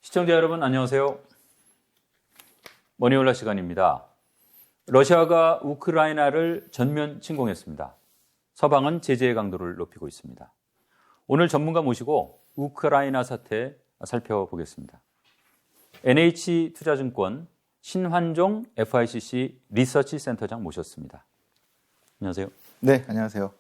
시청자 여러분 안녕하세요. 머니올라 시간입니다. 러시아가 우크라이나를 전면 침공했습니다. 서방은 제재의 강도를 높이고 있습니다. 오늘 전문가 모시고 우크라이나 사태 살펴보겠습니다. NH투자증권 신환종 FICC 리서치 센터장 모셨습니다. 안녕하세요. 네, 안녕하세요.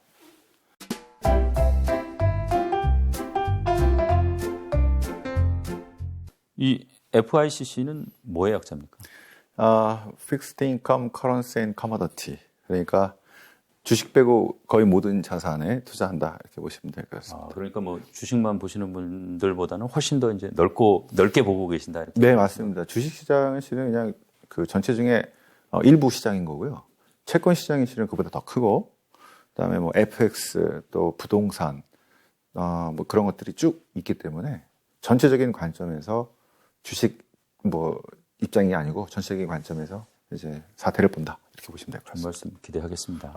이 FICC는 뭐의 약자입니까? Fixed Income, Currency and Commodity. 그러니까 주식 빼고 거의 모든 자산에 투자한다 이렇게 보시면 될 것 같습니다. 그러니까 뭐 주식만 보시는 분들보다는 훨씬 더 이제 넓게 보고 계신다 이렇게. 네, 맞습니다. 주식 시장은 실은 그냥 그 전체 중에 일부 시장인 거고요. 채권 시장이 실은 그보다 더 크고, 그다음에 뭐 FX 또 부동산 뭐 그런 것들이 쭉 있기 때문에 전체적인 관점에서 주식 뭐 입장이 아니고 전체적인 관점에서 이제 사태를 본다 이렇게 보시면 될 것 같습니다. 말씀 기대하겠습니다.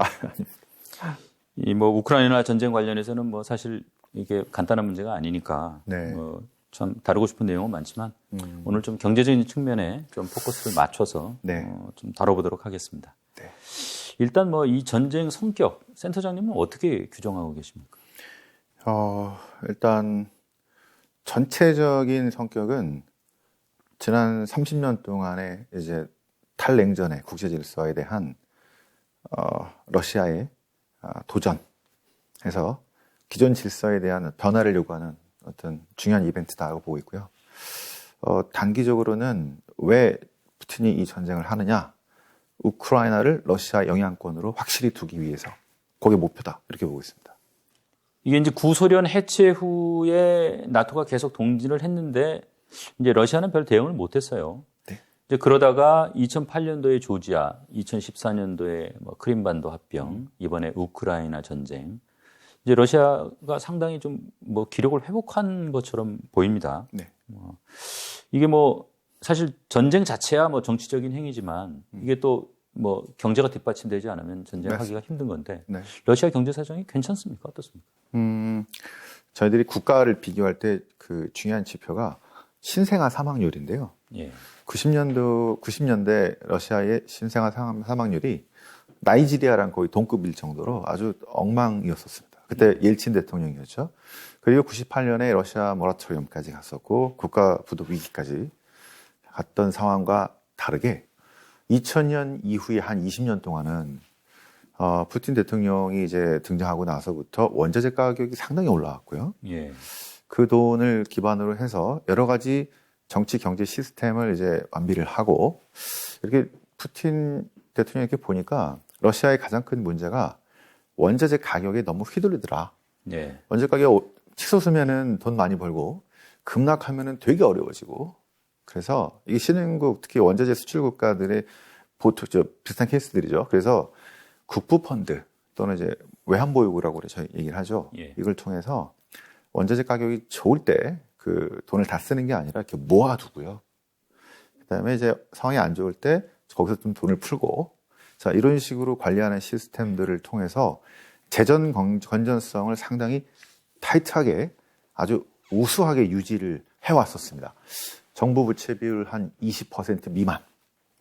이 뭐 우크라이나 전쟁 관련해서는 뭐 사실 이게 간단한 문제가 아니니까 네. 참 다루고 싶은 내용은 많지만 오늘 좀 경제적인 측면에 좀 포커스를 맞춰서 네. 좀 다뤄보도록 하겠습니다. 네. 일단 뭐 이 전쟁 성격 센터장님은 어떻게 규정하고 계십니까? 일단 전체적인 성격은 지난 30년 동안의 이제 탈냉전의 국제 질서에 대한 러시아의 도전해서 기존 질서에 대한 변화를 요구하는 어떤 중요한 이벤트다라고 보고 있고요. 단기적으로는 왜 푸틴이 이 전쟁을 하느냐? 우크라이나를 러시아 영향권으로 확실히 두기 위해서 그게 목표다 이렇게 보고 있습니다. 이게 이제 구소련 해체 후에 나토가 계속 동진을 했는데 이제 러시아는 별 대응을 못했어요. 네. 이제 그러다가 2008년도에 조지아, 2014년도에 뭐 크림반도 합병, 이번에 우크라이나 전쟁. 이제 러시아가 상당히 좀 뭐 기력을 회복한 것처럼 보입니다. 네. 이게 뭐 사실 전쟁 자체야 뭐 정치적인 행위지만 이게 또 뭐 경제가 뒷받침되지 않으면 전쟁하기가 힘든 건데 네. 러시아 경제 사정이 괜찮습니까? 어떻습니까? 저희들이 국가를 비교할 때 그 중요한 지표가 신생아 사망률인데요. 예. 90년대 러시아의 신생아 사망률이 나이지리아랑 거의 동급일 정도로 아주 엉망이었었습니다. 그때 옐친 대통령이었죠. 그리고 98년에 러시아 모라토리엄까지 갔었고 국가 부도 위기까지 갔던 상황과 다르게 2000년 이후에 한 20년 동안은 푸틴 대통령이 이제 등장하고 나서부터 원자재 가격이 상당히 올라왔고요. 예. 그 돈을 기반으로 해서 여러 가지 정치 경제 시스템을 이제 완비를 하고 이렇게 푸틴 대통령 이렇게 보니까 러시아의 가장 큰 문제가 원자재 가격에 너무 휘둘리더라. 예. 원자재 가격 치솟으면은 돈 많이 벌고 급락하면은 되게 어려워지고 그래서 이게 신흥국 특히 원자재 수출 국가들의 보통 비슷한 케이스들이죠. 그래서 국부 펀드 또는 이제 외환 보유고라고 저희 얘기를 하죠. 예. 이걸 통해서 원자재 가격이 좋을 때 그 돈을 다 쓰는 게 아니라 이렇게 모아두고요. 그다음에 이제 상황이 안 좋을 때 거기서 좀 돈을 풀고 자 이런 식으로 관리하는 시스템들을 통해서 재정 건전성을 상당히 타이트하게 아주 우수하게 유지를 해왔었습니다. 정부 부채 비율 한 20% 미만.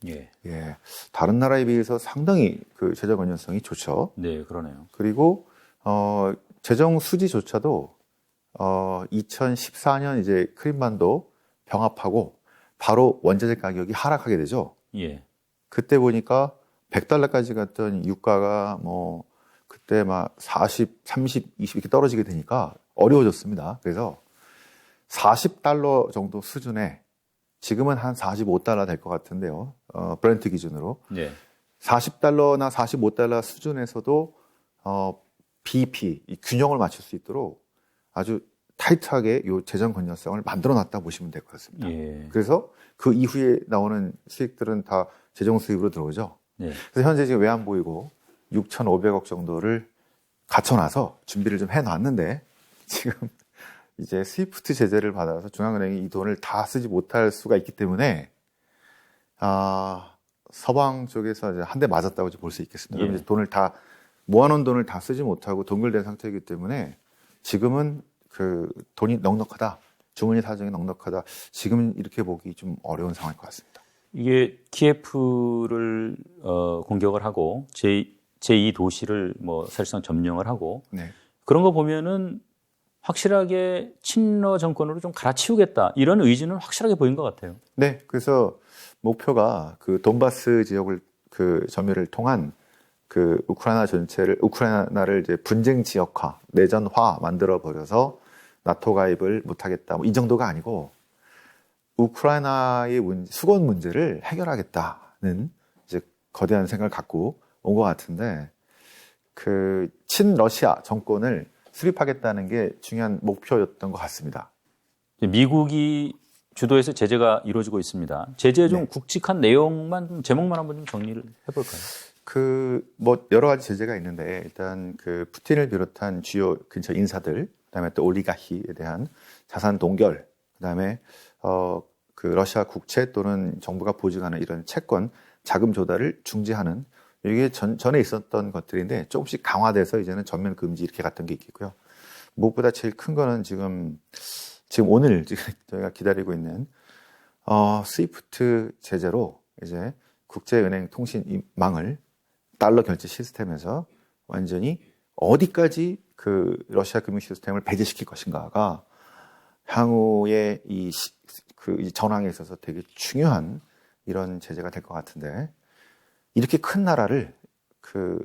예. 예. 다른 나라에 비해서 상당히 그 재정 건전성이 좋죠. 네, 그러네요. 그리고 재정 수지조차도 2014년 이제 크림반도 병합하고 바로 원자재 가격이 하락하게 되죠. 예. 그때 보니까 $100까지 갔던 유가가 뭐 그때 막 40, 30, 20 이렇게 떨어지게 되니까 어려워졌습니다. 그래서 $40 정도 수준에 지금은 한 $45 될 것 같은데요. 브렌트 기준으로. 네. $40나 $45 수준에서도 BP, 이 균형을 맞출 수 있도록 아주 타이트하게 이 재정 건전성을 만들어 놨다 보시면 될 것 같습니다. 예. 그래서 그 이후에 나오는 수익들은 다 재정 수입으로 들어오죠. 네. 그래서 현재 지금 외환 보유고 6,500억 정도를 갖춰놔서 준비를 좀 해놨는데 지금 이제 스위프트 제재를 받아서 중앙은행이 이 돈을 다 쓰지 못할 수가 있기 때문에 서방 쪽에서 이제 한 대 맞았다고 볼 수 있겠습니다. 예. 그럼 이제 돈을 다 모아놓은 돈을 다 쓰지 못하고 동결된 상태이기 때문에 지금은 그 돈이 넉넉하다 주머니 사정이 넉넉하다. 지금 이렇게 보기 좀 어려운 상황일 것 같습니다. 이게 키예프를 공격을 하고 제2 도시를 뭐 사실상 점령을 하고 네. 그런 거 보면은 확실하게 친러 정권으로 좀 갈아치우겠다 이런 의지는 확실하게 보인 것 같아요. 네, 그래서 목표가 그 돈바스 지역을 그 점유를 통한 그 우크라이나를 이제 분쟁 지역화, 내전화 만들어 버려서 나토 가입을 못하겠다. 뭐 이 정도가 아니고 우크라이나의 수건 문제를 해결하겠다는 이제 거대한 생각을 갖고 온 것 같은데 그 친러시아 정권을 수립하겠다는 게 중요한 목표였던 것 같습니다. 미국이 주도해서 제재가 이루어지고 있습니다. 제재의 좀 네. 굵직한 내용만 좀 제목만 한번 좀 정리를 해볼까요? 뭐 여러 가지 제재가 있는데 일단 그 푸틴을 비롯한 주요 근처 인사들, 그다음에 또 올리가히에 대한 자산 동결, 그다음에 그 러시아 국채 또는 정부가 보증하는 이런 채권 자금 조달을 중지하는 이게 전에 있었던 것들인데 조금씩 강화돼서 이제는 전면 금지 이렇게 갔던 게 있겠고요. 무엇보다 제일 큰 거는 지금 오늘 지금 저희가 기다리고 있는 스위프트 제재로 이제 국제은행 통신망을 달러 결제 시스템에서 완전히 어디까지 그 러시아 금융 시스템을 배제시킬 것인가가 향후에 이 전황에 있어서 되게 중요한 이런 제재가 될 것 같은데 이렇게 큰 나라를 그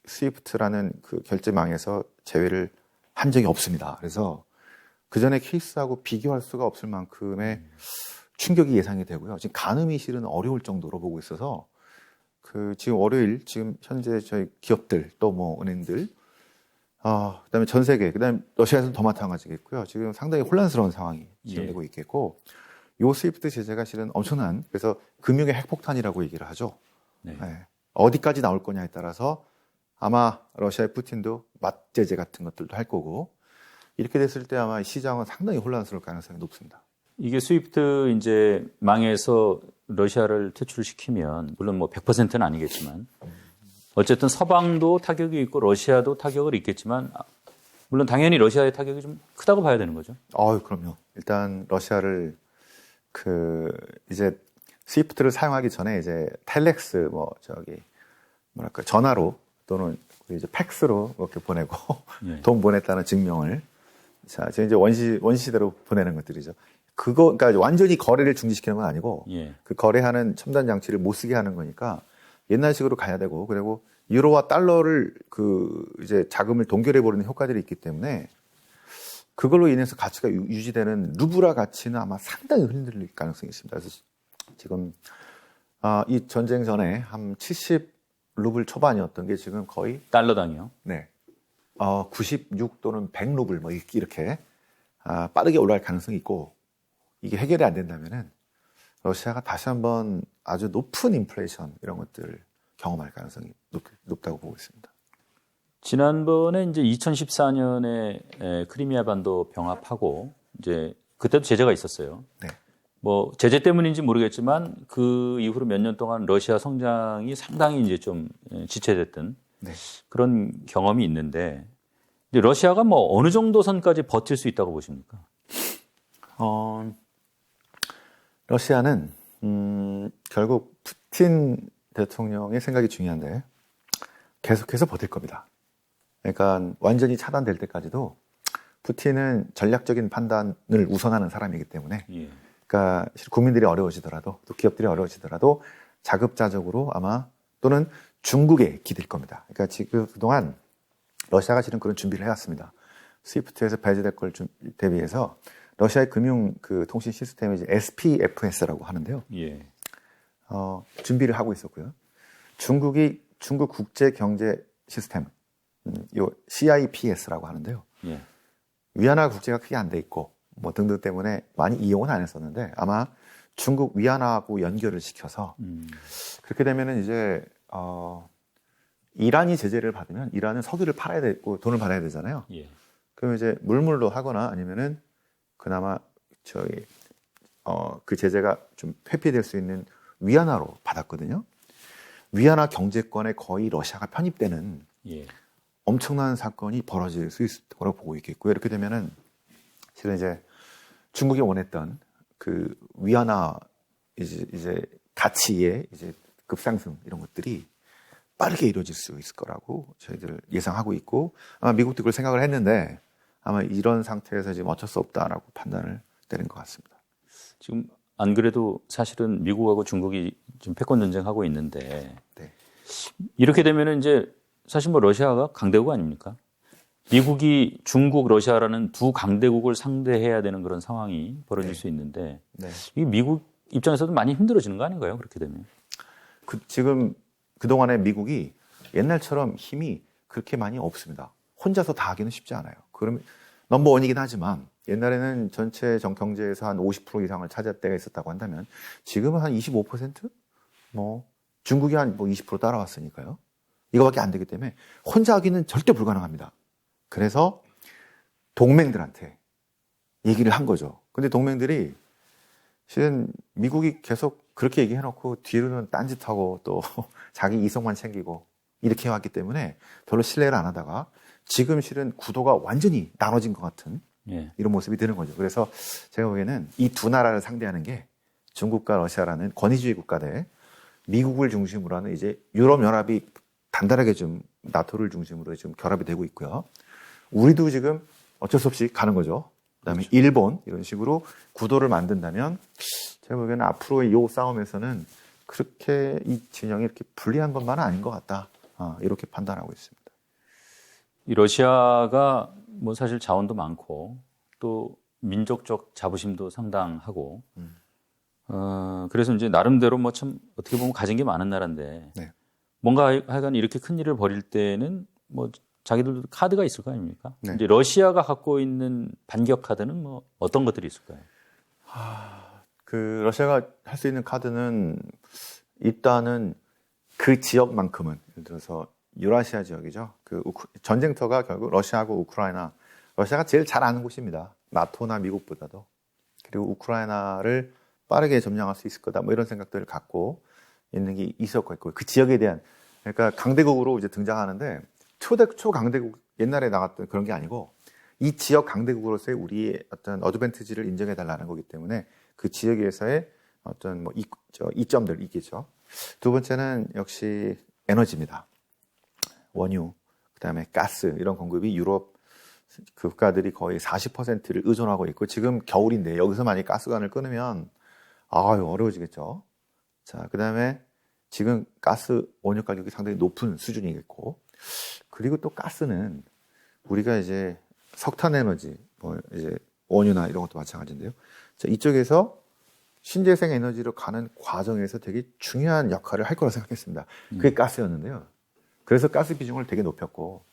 스위프트라는 그 결제망에서 제외를 한 적이 없습니다. 그래서 그 전에 케이스하고 비교할 수가 없을 만큼의 충격이 예상이 되고요. 지금 가늠이 실은 어려울 정도로 보고 있어서 그 지금 월요일 지금 현재 저희 기업들 또 뭐 은행들 그다음에 전 세계 그다음에 러시아에서는 더 마찬가지겠고요. 지금 상당히 혼란스러운 상황이 진행되고 있겠고 요 스위프트 제재가 실은 엄청난 그래서 금융의 핵폭탄이라고 얘기를 하죠. 네. 네. 어디까지 나올 거냐에 따라서 아마 러시아의 푸틴도 맞제재 같은 것들도 할 거고 이렇게 됐을 때 아마 시장은 상당히 혼란스러울 가능성이 높습니다. 이게 스위프트 이제 망에서 러시아를 퇴출시키면 물론 뭐 100%는 아니겠지만 어쨌든 서방도 타격이 있고 러시아도 타격을 입겠지만 물론 당연히 러시아의 타격이 좀 크다고 봐야 되는 거죠. 그럼요. 일단 러시아를 이제 스위프트를 사용하기 전에 이제 텔렉스 전화로 또는 이제 팩스로 이렇게 보내고 돈 보냈다는 증명을 지금 이제 원시대로 보내는 것들이죠. 그러니까 완전히 거래를 중지시키는 건 아니고 그 거래하는 첨단 장치를 못 쓰게 하는 거니까 옛날식으로 가야 되고 그리고 유로와 달러를 이제 자금을 동결해 버리는 효과들이 있기 때문에 그걸로 인해서 가치가 유지되는 루브라 가치는 아마 상당히 흔들릴 가능성이 있습니다. 그래서 지금 이 전쟁 전에 한 70루블 초반이었던 게 지금 거의 달러당이요. 네, 96 또는 100루블 뭐 이렇게 빠르게 올라갈 가능성이 있고 이게 해결이 안 된다면은 러시아가 다시 한번 아주 높은 인플레이션 이런 것들을 경험할 가능성이 높다고 보고 있습니다. 지난번에 이제 2014년에 크리미아 반도 병합하고 이제 그때도 제재가 있었어요. 네. 뭐 제재 때문인지 모르겠지만 그 이후로 몇 년 동안 러시아 성장이 상당히 이제 좀 지체됐던 그런 경험이 있는데 이제 러시아가 뭐 어느 정도 선까지 버틸 수 있다고 보십니까? 러시아는 결국 푸틴 대통령의 생각이 중요한데 계속해서 버틸 겁니다. 그러니까 완전히 차단될 때까지도 푸틴은 전략적인 판단을 우선하는 사람이기 때문에 그러니까 국민들이 어려워지더라도 또 기업들이 어려워지더라도 자급자족으로 아마 또는 중국에 기댈 겁니다. 그러니까 지금 그동안 러시아가 실은 그런 준비를 해왔습니다. 스위프트에서 배제될 걸 대비해서 러시아의 금융 통신 시스템이 이제 SPFS라고 하는데요. 준비를 하고 있었고요. 중국 국제 경제 시스템, 요 CIPS라고 하는데요. 위안화 국제가 크게 안 돼 있고 뭐 등등 때문에 많이 이용은 안 했었는데 아마 중국 위안화하고 연결을 시켜서 그렇게 되면은 이제 이란이 제재를 받으면 이란은 석유를 팔아야 되고 돈을 받아야 되잖아요. 그럼 이제 물물로 하거나 아니면은 그나마 그 제재가 좀 회피될 수 있는 위안화로 받았거든요. 위안화 경제권에 거의 러시아가 편입되는 엄청난 사건이 벌어질 수 있을 거라고 보고 있겠고요. 이렇게 되면은 실은 이제 중국이 원했던 그 위안화 이제 가치의 이제 급상승 이런 것들이 빠르게 이루어질 수 있을 거라고 저희들 예상하고 있고 아마 미국도 그걸 생각을 했는데 아마 이런 상태에서 지금 어쩔 수 없다라고 판단을 내린 것 같습니다. 지금 안 그래도 사실은 미국하고 중국이 지금 패권 전쟁하고 있는데 네. 이렇게 되면은 이제 사실 뭐 러시아가 강대국 아닙니까? 미국이 중국, 러시아라는 두 강대국을 상대해야 되는 그런 상황이 벌어질 수 있는데 네. 이 미국 입장에서도 많이 힘들어지는 거 아닌가요? 그렇게 되면. 지금 그동안에 미국이 옛날처럼 힘이 그렇게 많이 없습니다. 혼자서 다 하기는 쉽지 않아요. 그러면 넘버원이긴 하지만 옛날에는 전체 경제에서 한 50% 이상을 차지할 때가 있었다고 한다면 지금은 한 25%? 뭐 중국이 한 뭐 20% 따라왔으니까요. 이거밖에 안 되기 때문에 혼자 하기는 절대 불가능합니다. 그래서 동맹들한테 얘기를 한 거죠. 근데 동맹들이 실은 미국이 계속 그렇게 얘기해놓고 뒤로는 딴짓하고 또 자기 이성만 챙기고 이렇게 해왔기 때문에 별로 신뢰를 안 하다가 지금 실은 구도가 완전히 나눠진 것 같은 이런 모습이 드는 거죠. 그래서 제가 보기에는 이 두 나라를 상대하는 게 중국과 러시아라는 권위주의 국가들, 미국을 중심으로 하는 이제 유럽연합이 단단하게 좀 나토를 중심으로 좀 결합이 되고 있고요. 우리도 지금 어쩔 수 없이 가는 거죠. 그다음에 그렇죠. 일본 이런 식으로 구도를 만든다면 제가 보기에는 앞으로의 이 싸움에서는 그렇게 이 진영이 이렇게 불리한 것만은 아닌 것 같다. 이렇게 판단하고 있습니다. 이 러시아가 뭐 사실 자원도 많고 또 민족적 자부심도 상당하고 그래서 이제 나름대로 뭐 참 어떻게 보면 가진 게 많은 나라인데 네. 뭔가 하여간 이렇게 큰 일을 벌일 때는 뭐 자기들도 카드가 있을 거 아닙니까? 네. 이제 러시아가 갖고 있는 반격 카드는 뭐 어떤 것들이 있을까요? 그 러시아가 할 수 있는 카드는 일단은 그 지역만큼은 예를 들어서 유라시아 지역이죠. 그 전쟁터가 결국 러시아하고 우크라이나. 러시아가 제일 잘 아는 곳입니다. 나토나 미국보다도. 그리고 우크라이나를 빠르게 점령할 수 있을 거다. 뭐 이런 생각들을 갖고 있는 게 있었고 있고 그 지역에 대한 그러니까 강대국으로 이제 등장하는데 초강대국 옛날에 나갔던 그런 게 아니고 이 지역 강대국으로서의 우리의 어떤 어드밴티지를 인정해 달라는 거기 때문에 그 지역에서의 어떤 뭐 이점들 있겠죠. 두 번째는 역시 에너지입니다. 원유, 그다음에 가스 이런 공급이 유럽 국가들이 거의 40%를 의존하고 있고 지금 겨울인데 여기서 만약 가스관을 끊으면 어려워지겠죠. 자, 그다음에 지금 가스 원유 가격이 상당히 높은 수준이겠고 그리고 또 가스는 우리가 이제 석탄 에너지, 뭐 이제 원유나 이런 것도 마찬가지인데요. 자, 이쪽에서 신재생 에너지로 가는 과정에서 되게 중요한 역할을 할 거라고 생각했습니다. 그게 가스였는데요. 그래서 가스 비중을 되게 높였고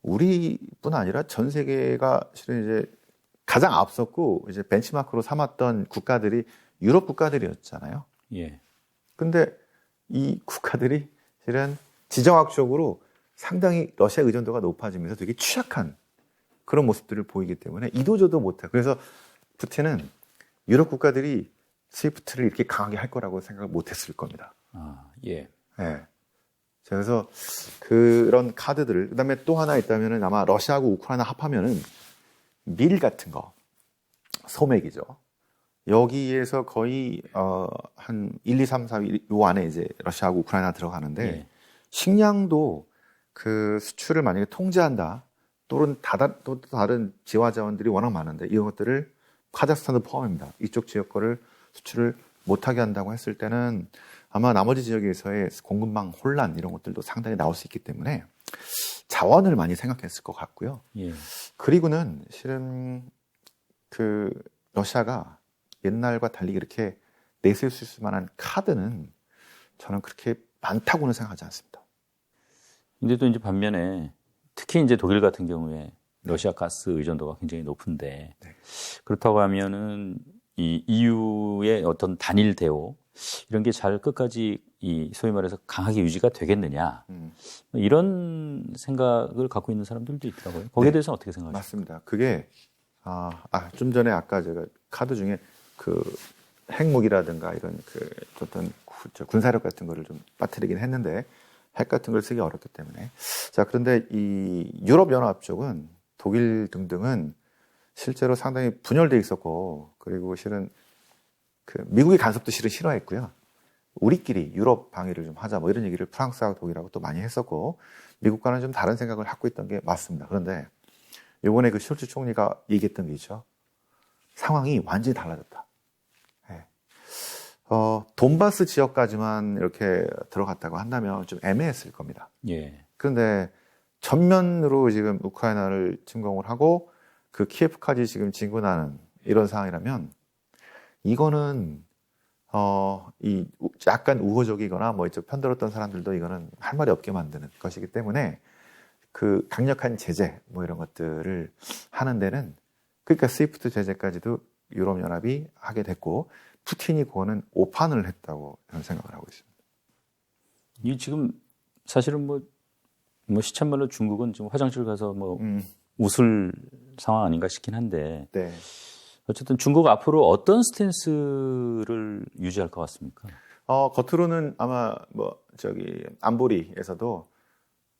우리뿐 아니라 전 세계가 실은 이제 가장 앞섰고 이제 벤치마크로 삼았던 국가들이 유럽 국가들이었잖아요. 예. 근데 이 국가들이 실은 지정학적으로 상당히 러시아 의존도가 높아지면서 되게 취약한 그런 모습들을 보이기 때문에 이도저도 못해. 그래서 푸틴은 유럽 국가들이 스위프트를 이렇게 강하게 할 거라고 생각을 못했을 겁니다. 예. 네. 그래서 그런 카드들을 그다음에 또 하나 있다면은 아마 러시아하고 우크라이나 합하면은 밀 같은 거 소맥이죠. 여기에서 거의 한 1, 2, 3, 4위 요 안에 이제 러시아하고 우크라이나 들어가는데 예. 식량도 그 수출을 만약에 통제한다. 또는 또 다른 지화 자원들이 워낙 많은데 이런 것들을 카자흐스탄도 포함합니다. 이쪽 지역 거를 수출을 못하게 한다고 했을 때는 아마 나머지 지역에서의 공급망 혼란 이런 것들도 상당히 나올 수 있기 때문에 자원을 많이 생각했을 것 같고요. 예. 그리고는 실은 그 러시아가 옛날과 달리 이렇게 내세울 수 있을 만한 카드는 저는 그렇게 많다고는 생각하지 않습니다. 근데 또 이제 반면에 특히 이제 독일 같은 경우에 러시아 가스 의존도가 굉장히 높은데 네. 그렇다고 그렇다고 하면은 이 EU의 어떤 단일 대우 이런 게 잘 끝까지 이 소위 말해서 강하게 유지가 되겠느냐 이런 생각을 갖고 있는 사람들도 있더라고요. 거기에 네. 대해서는 어떻게 생각하세요? 맞습니다. 그게 좀 전에 아까 제가 카드 중에 그 핵무기라든가 이런 그 어떤 군사력 같은 거를 좀 빠뜨리긴 했는데 핵 같은 걸 쓰기 어렵기 때문에 자 그런데 이 유럽 연합 쪽은 독일 등등은 실제로 상당히 분열돼 있었고, 그리고 실은 그 미국의 간섭도 실은 싫어했고요. 우리끼리 유럽 방위를 좀 하자 뭐 이런 얘기를 프랑스하고 독일하고 또 많이 했었고, 미국과는 좀 다른 생각을 갖고 있던 게 맞습니다. 그런데 이번에 그 숄츠 총리가 얘기했던 게 있죠. 상황이 완전히 달라졌다. 네. 돈바스 지역까지만 이렇게 들어갔다고 한다면 좀 애매했을 겁니다. 예. 그런데 전면으로 지금 우크라이나를 침공을 하고 그 키예프까지 지금 진군하는 이런 상황이라면 이거는 이 약간 우호적이거나 뭐 이쪽 편들었던 사람들도 이거는 할 말이 없게 만드는 것이기 때문에 그 강력한 제재 뭐 이런 것들을 하는 데는 그러니까 스위프트 제재까지도 유럽연합이 하게 됐고 푸틴이 그거는 오판을 했다고 저는 생각을 하고 있습니다. 이 지금 사실은 뭐 시쳇말로 중국은 지금 화장실 가서 뭐 웃을 상황 아닌가 싶긴 한데 네. 어쨌든 중국 앞으로 어떤 스탠스를 유지할 것 같습니까? 겉으로는 아마 안보리에서도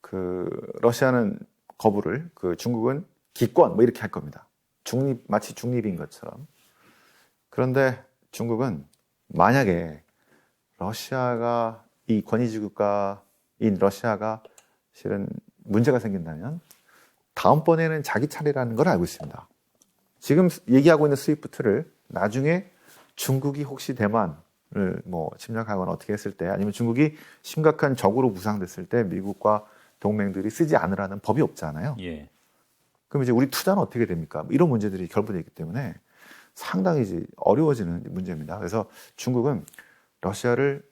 그 러시아는 거부를 그 중국은 기권 뭐 이렇게 할 겁니다. 마치 중립인 것처럼. 그런데 중국은 만약에 러시아가 이 권위주의 국가인 러시아가 실은 문제가 생긴다면 다음번에는 자기 차례라는 걸 알고 있습니다. 지금 얘기하고 있는 스위프트를 나중에 중국이 혹시 대만을 뭐 침략하거나 어떻게 했을 때 아니면 중국이 심각한 적으로 무상됐을 때 미국과 동맹들이 쓰지 않으라는 법이 없잖아요. 예. 그럼 이제 우리 투자는 어떻게 됩니까? 이런 문제들이 결부되어 있기 때문에 상당히 이제 어려워지는 문제입니다. 그래서 중국은 러시아를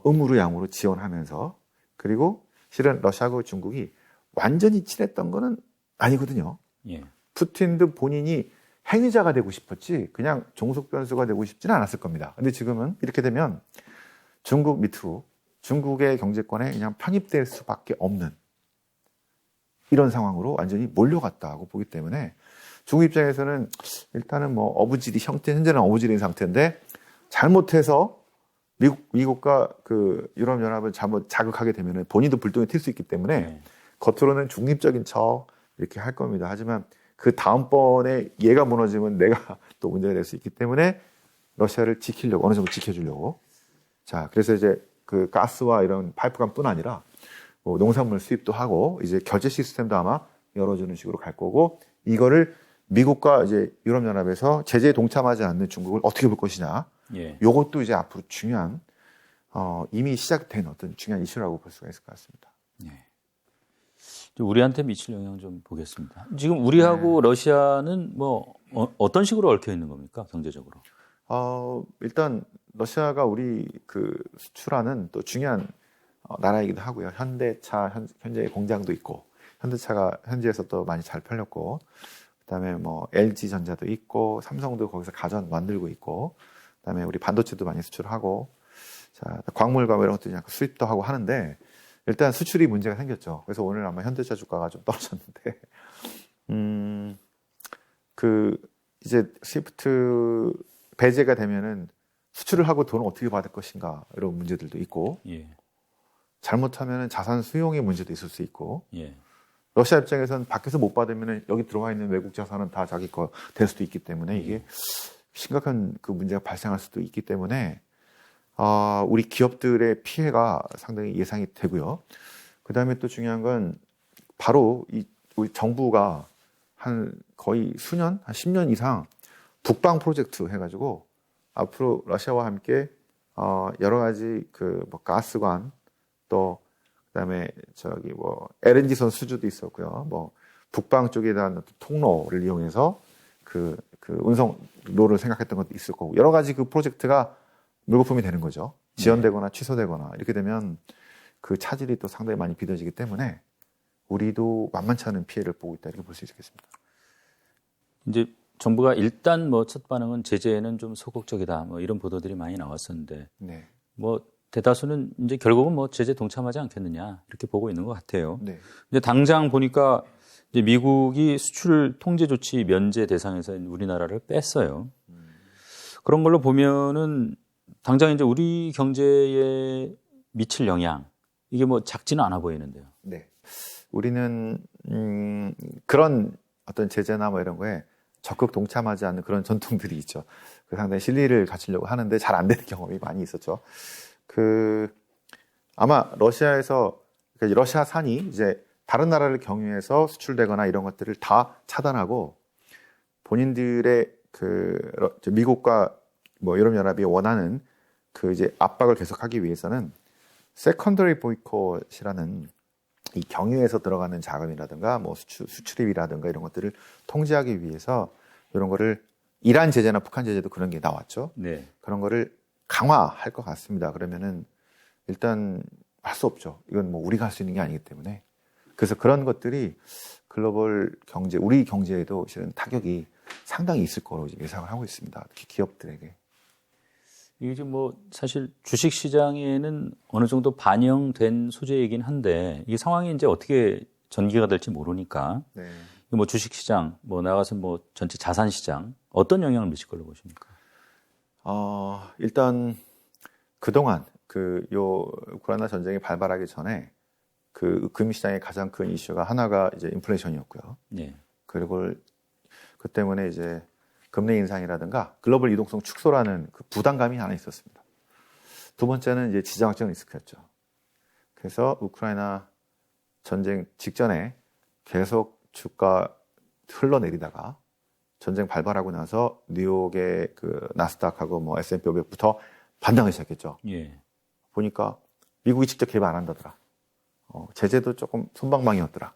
음으로 양으로 지원하면서 그리고 실은 러시아하고 중국이 완전히 친했던 거는 아니거든요. 예. 푸틴도 본인이 행위자가 되고 싶었지 그냥 종속 변수가 되고 싶지는 않았을 겁니다. 근데 지금은 이렇게 되면 중국 밑으로 중국의 경제권에 그냥 편입될 수밖에 없는 이런 상황으로 완전히 몰려갔다고 보기 때문에 중국 입장에서는 일단은 뭐 어부지리 현재는 어부지리인 상태인데 잘못해서 미국과 그 유럽연합을 잘못 자극하게 되면 본인도 불똥이 튈 수 있기 때문에 겉으로는 중립적인 척 이렇게 할 겁니다. 하지만 그 다음번에 얘가 무너지면 내가 또 문제가 될 수 있기 때문에 러시아를 지키려고 어느 정도 지켜주려고 자 그래서 이제 그 가스와 이런 파이프관뿐 아니라 뭐 농산물 수입도 하고 이제 결제 시스템도 아마 열어주는 식으로 갈 거고 이거를 미국과 이제 유럽연합에서 제재에 동참하지 않는 중국을 어떻게 볼 것이냐. 예. 요것도 이제 앞으로 중요한 이미 시작된 어떤 중요한 이슈라고 볼 수가 있을 것 같습니다. 예. 우리한테 미칠 영향 좀 보겠습니다. 지금 우리하고 러시아는 뭐 어떤 식으로 얽혀 있는 겁니까 경제적으로? 일단 러시아가 우리 그 수출하는 또 중요한 나라이기도 하고요. 현대차 현재 공장도 있고 현대차가 현지에서 또 많이 잘 팔렸고 그다음에 뭐 LG 전자도 있고 삼성도 거기서 가전 만들고 있고 그다음에 우리 반도체도 많이 수출하고 자 광물과 이런 것도 약간 수입도 하고 하는데 일단 수출이 문제가 생겼죠. 그래서 오늘 아마 현대차 주가가 좀 떨어졌는데 그 이제 스위프트 배제가 되면은 수출을 하고 돈을 어떻게 받을 것인가 이런 문제들도 있고 예. 잘못하면은 자산 수용의 문제도 있을 수 있고 예. 러시아 입장에서는 밖에서 못 받으면은 여기 들어와 있는 외국 자산은 다 자기 거 될 수도 있기 때문에 이게 심각한 그 문제가 발생할 수도 있기 때문에 우리 기업들의 피해가 상당히 예상이 되고요. 그 다음에 또 중요한 건 바로 우리 정부가 한 거의 수년, 한 10년 이상 북방 프로젝트 해가지고 앞으로 러시아와 함께 여러 가지 그 뭐 가스관 또 그다음에 저기 뭐 LNG선 수주도 있었고요. 뭐 북방 쪽에 대한 통로를 이용해서 그 운송로를 생각했던 것도 있을 거고 여러 가지 그 프로젝트가 물거품이 되는 거죠. 지연되거나 취소되거나 이렇게 되면 그 차질이 또 상당히 많이 빚어지기 때문에 우리도 만만치 않은 피해를 보고 있다 이렇게 볼 수 있겠습니다. 이제 정부가 일단 뭐 첫 반응은 제재에는 좀 소극적이다 뭐 이런 보도들이 많이 나왔었는데 네. 뭐 대다수는 이제 결국은 뭐 제재 동참하지 않겠느냐 이렇게 보고 있는 것 같아요. 네. 근데 당장 보니까 이제 미국이 수출 통제 조치 면제 대상에서 우리나라를 뺐어요. 그런 걸로 보면은 당장 이제 우리 경제에 미칠 영향 이게 뭐 작지는 않아 보이는데요. 네. 우리는 그런 어떤 제재나 뭐 이런 거에 적극 동참하지 않는 그런 전통들이 있죠. 그 상당히 실리를 갖추려고 하는데 잘 안 되는 경험이 많이 있었죠. 아마 러시아에서 그러니까 러시아산이 이제 다른 나라를 경유해서 수출되거나 이런 것들을 다 차단하고 본인들의 미국과 뭐 유럽연합이 원하는 이제 압박을 계속하기 위해서는 세컨더리 보이콧이라는 이 경유에서 들어가는 자금이라든가 뭐 수출입이라든가 이런 것들을 통제하기 위해서 이런 거를 이란 제재나 북한 제재도 그런 게 나왔죠. 네. 그런 거를 강화할 것 같습니다. 그러면은 일단 할 수 없죠. 이건 뭐 우리가 할 수 있는 게 아니기 때문에. 그래서 그런 것들이 글로벌 경제, 우리 경제에도 실은 타격이 상당히 있을 거로 예상을 하고 있습니다. 특히 기업들에게. 이게 지금 뭐 사실 주식 시장에는 어느 정도 반영된 소재이긴 한데 이 상황이 이제 어떻게 전개가 될지 모르니까 네. 뭐 주식 시장, 뭐 나가서 뭐 전체 자산 시장 어떤 영향을 미칠 걸로 보십니까? 일단 그동안 우크라이나 전쟁이 발발하기 전에 금융시장의 가장 큰 이슈가 하나가 이제 인플레이션이었고요. 네. 그리고 그 때문에 이제 금리 인상이라든가 글로벌 이동성 축소라는 그 부담감이 하나 있었습니다. 두 번째는 이제 지정학적 리스크였죠. 그래서 우크라이나 전쟁 직전에 계속 주가 흘러내리다가 전쟁 발발하고 나서 뉴욕의 나스닥하고 뭐 S&P 500부터 반등하기 시작했죠. 예. 보니까 미국이 직접 개입 안 한다더라. 제재도 조금 솜방망이였더라.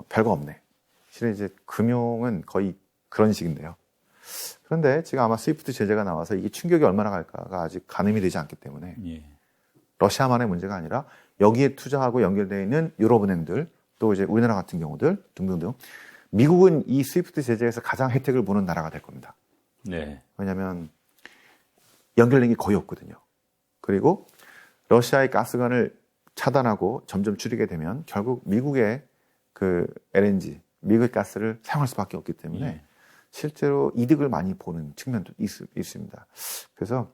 별거 없네. 실은 이제 금융은 거의 그런 식인데요. 그런데 지금 아마 스위프트 제재가 나와서 이게 충격이 얼마나 갈까가 아직 가늠이 되지 않기 때문에 예. 러시아만의 문제가 아니라 여기에 투자하고 연결되어 있는 유럽은행들 또 이제 우리나라 같은 경우들 등등등 미국은 이 스위프트 제재에서 가장 혜택을 보는 나라가 될 겁니다. 네. 왜냐하면 연결된 게 거의 없거든요. 그리고 러시아의 가스관을 차단하고 점점 줄이게 되면 결국 미국의 LNG, 미국의 가스를 사용할 수밖에 없기 때문에 예. 실제로 이득을 많이 보는 측면도 있습니다. 그래서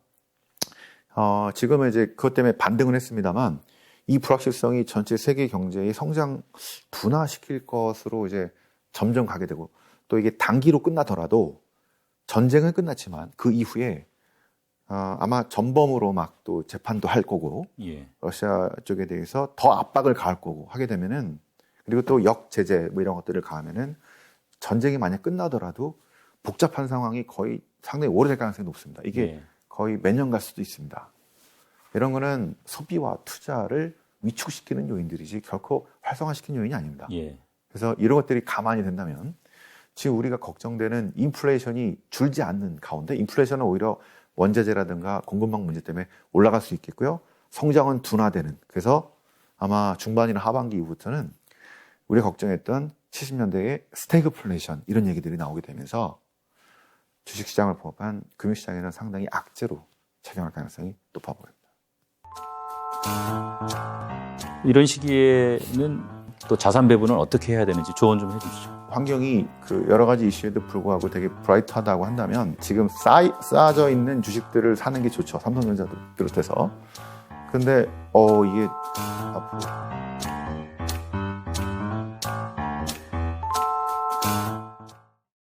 지금은 이제 그것 때문에 반등을 했습니다만 이 불확실성이 전체 세계 경제의 성장 둔화시킬 것으로 이제 점점 가게 되고 또 이게 단기로 끝나더라도 전쟁은 끝났지만 그 이후에 아마 전범으로 막 또 재판도 할 거고 예. 러시아 쪽에 대해서 더 압박을 가할 거고 하게 되면은 그리고 또 역제재 뭐 이런 것들을 가하면은 전쟁이 만약 끝나더라도 복잡한 상황이 거의 상당히 오래될 가능성이 높습니다. 이게 예. 거의 몇 년 갈 수도 있습니다. 이런 거는 소비와 투자를 위축시키는 요인들이지 결코 활성화시키는 요인이 아닙니다. 예. 그래서 이런 것들이 가만히 된다면 지금 우리가 걱정되는 인플레이션이 줄지 않는 가운데 인플레이션은 오히려 원자재라든가 공급망 문제 때문에 올라갈 수 있겠고요. 성장은 둔화되는. 그래서 아마 중반이나 하반기 이후부터는 우리가 걱정했던 70년대의 스태그플레이션 이런 얘기들이 나오게 되면서 주식시장을 포함한 금융시장에는 상당히 악재로 작용할 가능성이 높아 보입니다. 이런 시기에는 또 자산 배분을 어떻게 해야 되는지 조언 좀 해주시죠. 환경이 여러 가지 이슈에도 불구하고 되게 브라이트하다고 한다면 지금 쌓아져 있는 주식들을 사는 게 좋죠. 삼성전자도 비롯해서. 근데 이게 앞으로